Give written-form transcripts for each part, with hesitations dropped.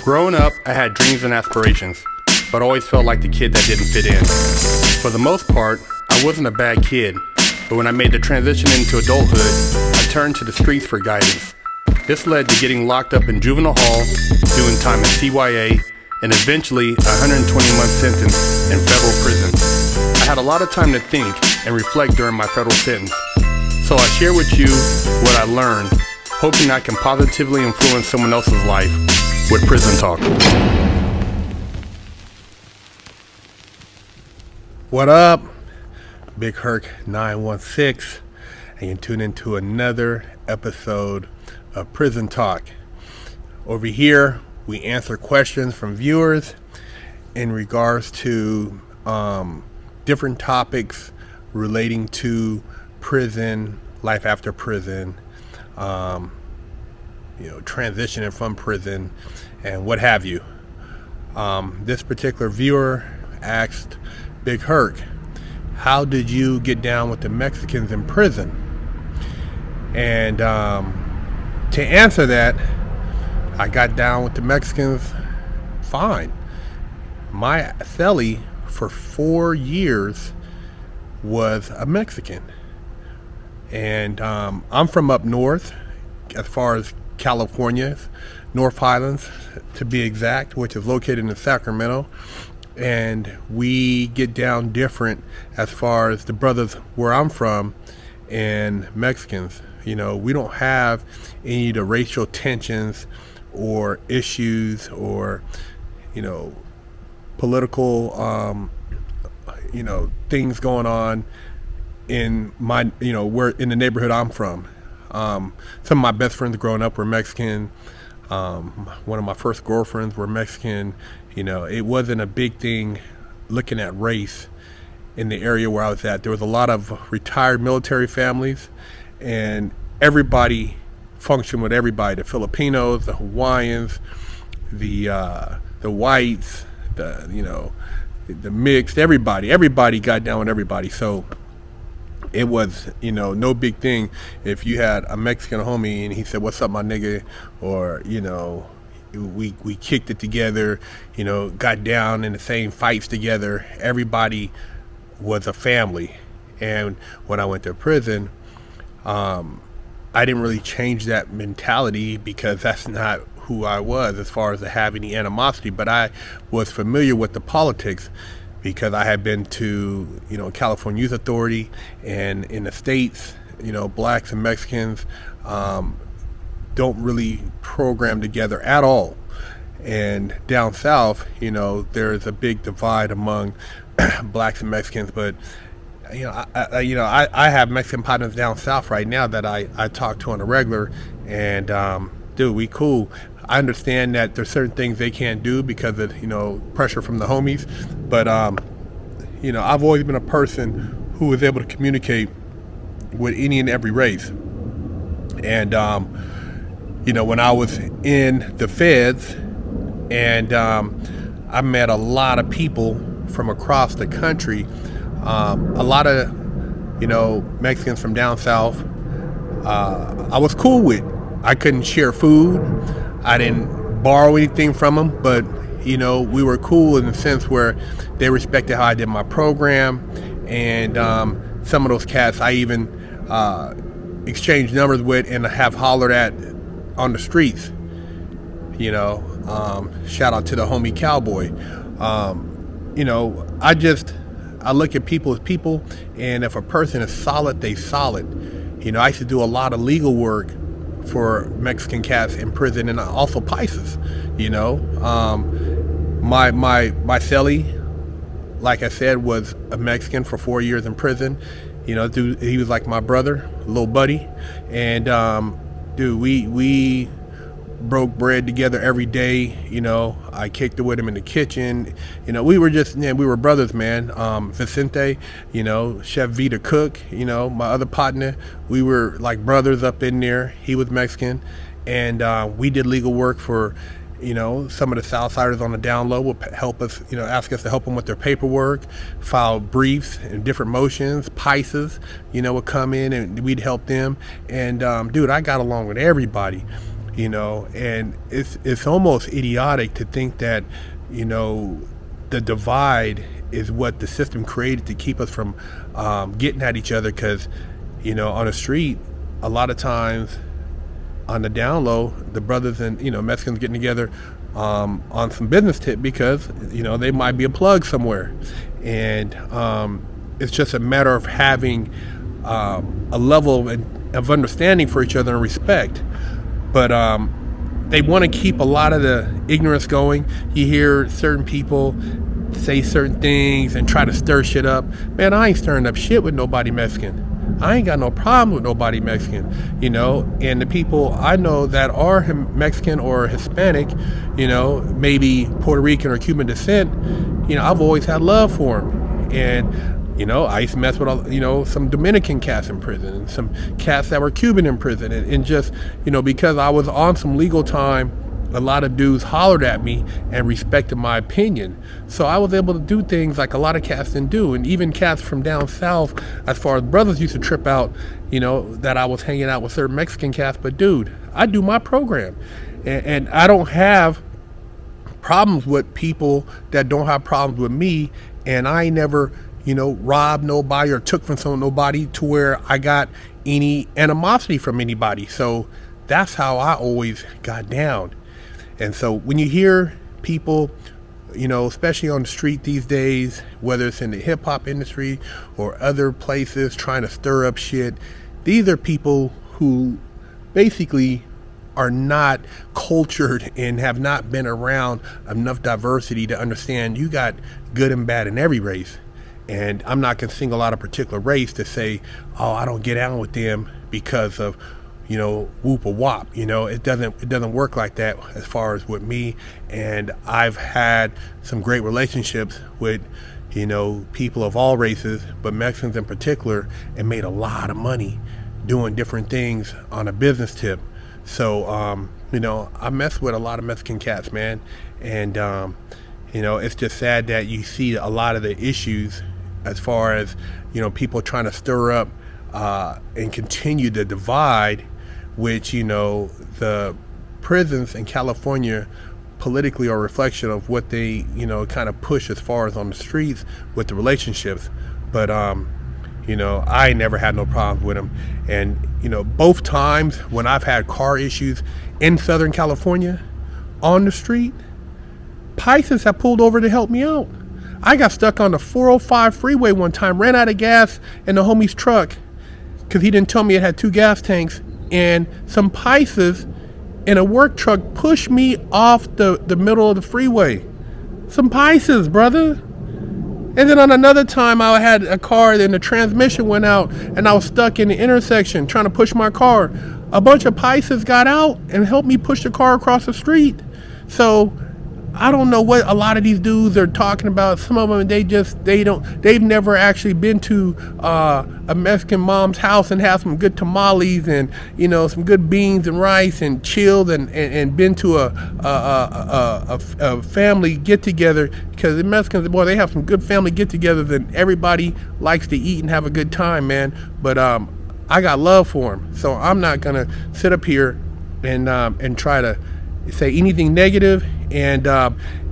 Growing up, I had dreams and aspirations, but always felt like the kid that didn't fit in. For the most part, I wasn't a bad kid, but when I made the transition into adulthood, I turned to the streets for guidance. This led to getting locked up in juvenile hall, doing time in CYA, and eventually a 120-month sentence in federal prison. I had a lot of time to think and reflect during my federal sentence, so I share with you what I learned, hoping I can positively influence someone else's life with Prison Talk. What up? Big Herc 916, and you tune into another episode of Prison Talk. Over here, we answer questions from viewers in regards to different topics relating to prison, life after prison, transitioning from prison, and what have you. This particular viewer asked Big Herc, how did you get down with the Mexicans in prison? And to answer that, I got down with the Mexicans fine. My cellie for 4 years was a Mexican. And I'm from up north, as far as California, North Highlands to be exact, which is located in Sacramento. And we get down different as far as the brothers where I'm from and Mexicans. You know, we don't have any of the racial tensions or issues or, political, things going on in my, where in the neighborhood I'm from. Some of my best friends growing up were Mexican. One of my first girlfriends were Mexican. It wasn't a big thing looking at race in the area where I was at. There was a lot of retired military families, and everybody functioned with everybody. The Filipinos, the Hawaiians, the whites, the mixed, everybody got down with everybody. So it was, no big thing if you had a Mexican homie and he said, "What's up, my nigga?" Or, we kicked it together, got down in the same fights together. Everybody was a family. And when I went to prison, I didn't really change that mentality because that's not who I was as far as to have any animosity. But I was familiar with the politics because I had been to, California Youth Authority, and in the States, blacks and Mexicans don't really program together at all. And down south, there's a big divide among blacks and Mexicans. But I have Mexican partners down south right now that I talk to on a regular, and dude, we cool. I understand that there's certain things they can't do because of pressure from the homies, but I've always been a person who was able to communicate with any and every race. And when I was in the feds, and I met a lot of people from across the country, a lot of Mexicans from down south. I was cool with. I couldn't share food. I didn't borrow anything from them, but we were cool in the sense where they respected how I did my program. And some of those cats I even exchanged numbers with and have hollered at on the streets. Shout out to the homie Cowboy. I look at people as people, and if a person is solid, they solid. I used to do a lot of legal work for Mexican cats in prison, and also Pisces. My cellie, like I said, was a Mexican for 4 years in prison. Dude, he was like my brother, little buddy, and we broke bread together every day. I kicked it with him in the kitchen. We were brothers, man. Vicente, Chef Vita cook, my other partner, we were like brothers up in there. He was Mexican, and we did legal work for some of the Southsiders on the down low would help us, ask us to help them with their paperwork, file briefs and different motions. Pisces, would come in and we'd help them. And dude, I got along with everybody. And it's almost idiotic to think that, the divide is what the system created to keep us from getting at each other. Because, on the street, a lot of times on the down low, the brothers and, Mexicans getting together on some business tip because, they might be a plug somewhere. And it's just a matter of having a level of understanding for each other and respect. But they want to keep a lot of the ignorance going. You hear certain people say certain things and try to stir shit up. Man, I ain't stirring up shit with nobody Mexican. I ain't got no problem with nobody Mexican, and the people I know that are Mexican or Hispanic, maybe Puerto Rican or Cuban descent, I've always had love for them. And I used to mess with, some Dominican cats in prison and some cats that were Cuban in prison. And just, because I was on some legal time, a lot of dudes hollered at me and respected my opinion. So I was able to do things like a lot of cats didn't do. And even cats from down south, as far as brothers used to trip out, that I was hanging out with certain Mexican cats. But dude, I do my program. And I don't have problems with people that don't have problems with me. And I ain't never robbed nobody or took from nobody to where I got any animosity from anybody. So that's how I always got down. And so when you hear people, especially on the street these days, whether it's in the hip hop industry or other places trying to stir up shit, these are people who basically are not cultured and have not been around enough diversity to understand you got good and bad in every race. And I'm not going to single out a particular race to say, oh, I don't get down with them because of, whoop or wop. It doesn't work like that as far as with me. And I've had some great relationships with, people of all races, but Mexicans in particular, and made a lot of money doing different things on a business tip. So, I mess with a lot of Mexican cats, man. And, it's just sad that you see a lot of the issues as far as, people trying to stir up and continue the divide, which, the prisons in California politically are a reflection of what they, kind of push as far as on the streets with the relationships. But, I never had no problems with them. And, both times when I've had car issues in Southern California on the street, Pisces have pulled over to help me out. I got stuck on the 405 freeway one time, ran out of gas in the homie's truck because he didn't tell me it had 2 gas tanks, and some Pisces in a work truck pushed me off the middle of the freeway. Some Pisces, brother. And then on another time, I had a car and the transmission went out and I was stuck in the intersection trying to push my car. A bunch of Pisces got out and helped me push the car across the street. So I don't know what a lot of these dudes are talking about. Some of them, they've never actually been to a Mexican mom's house and had some good tamales and, some good beans and rice and chilled and been to a family get together, because the Mexicans, boy, they have some good family get togethers and everybody likes to eat and have a good time, man. But I got love for them. So I'm not going to sit up here and try to say anything negative. And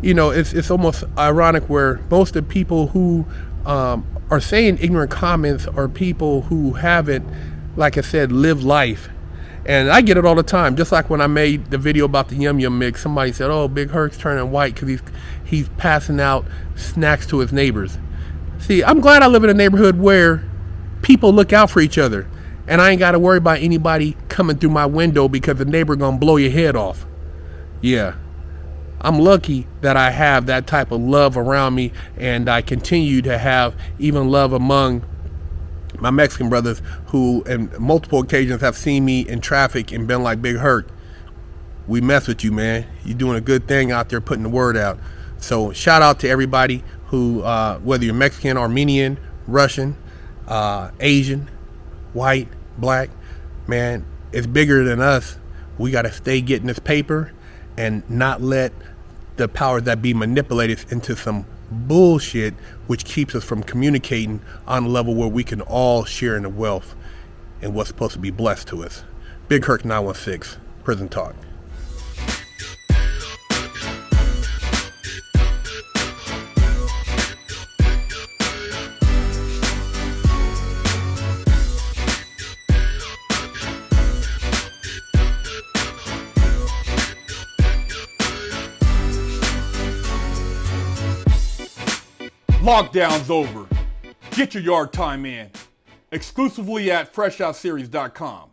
it's almost ironic where most of the people who are saying ignorant comments are people who haven't, like I said, lived life. And I get it all the time. Just like when I made the video about the Yum Yum mix, somebody said, "Oh, Big Herc's turning white because he's passing out snacks to his neighbors." See, I'm glad I live in a neighborhood where people look out for each other, and I ain't got to worry about anybody coming through my window because the neighbor gonna blow your head off. Yeah. I'm lucky that I have that type of love around me, and I continue to have even love among my Mexican brothers who on multiple occasions have seen me in traffic and been like, "Big Herc, we mess with you, man. You're doing a good thing out there putting the word out." So shout out to everybody who, whether you're Mexican, Armenian, Russian, Asian, white, black, man, it's bigger than us. We got to stay getting this paper and not let the powers that be manipulate us into some bullshit which keeps us from communicating on a level where we can all share in the wealth and what's supposed to be blessed to us. Big Herc 916, Prison Talk. Lockdown's over. Get your yard time in. Exclusively at FreshOutSeries.com.